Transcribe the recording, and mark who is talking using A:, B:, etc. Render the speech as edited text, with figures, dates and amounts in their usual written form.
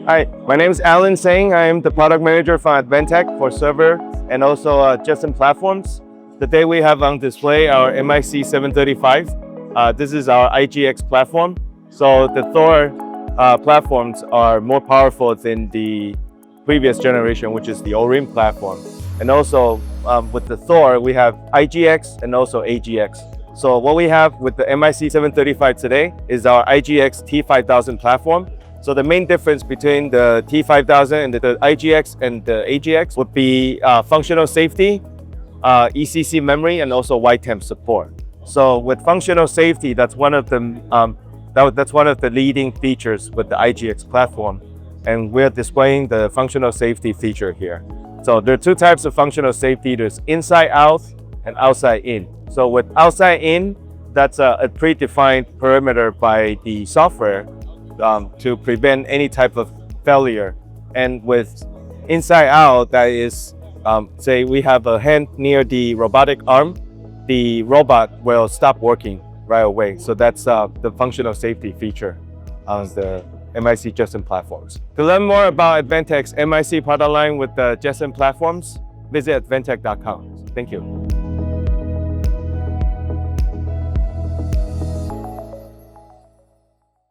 A: Hi, my name is Alan Sang. I am the product manager for Advantech for server and also GTC platforms. Today we have on display our MIC-735. This is our IGX platform. So the Thor platforms are more powerful than the previous generation, which is the O-ring platform. And also with the Thor, we have IGX and also AGX. So what we have with the MIC-735 today is our IGX T5000 platform. So the main difference between the T5000 and the IGX and the AGX would be functional safety, ECC memory, and also wide temp support. So with functional safety, that's one of the leading features with the IGX platform, and we're displaying the functional safety feature here. So there are two types of functional safety. There's inside out and outside in. So with outside in, that's a predefined perimeter by the software to prevent any type of failure. And with inside out, that is, say we have a hand near the robotic arm, the robot will stop working right away. So that's the functional safety feature on the MIC GTC platforms. To learn more about Advantech's MIC product line with the GTC platforms, visit advantech.com. Thank you.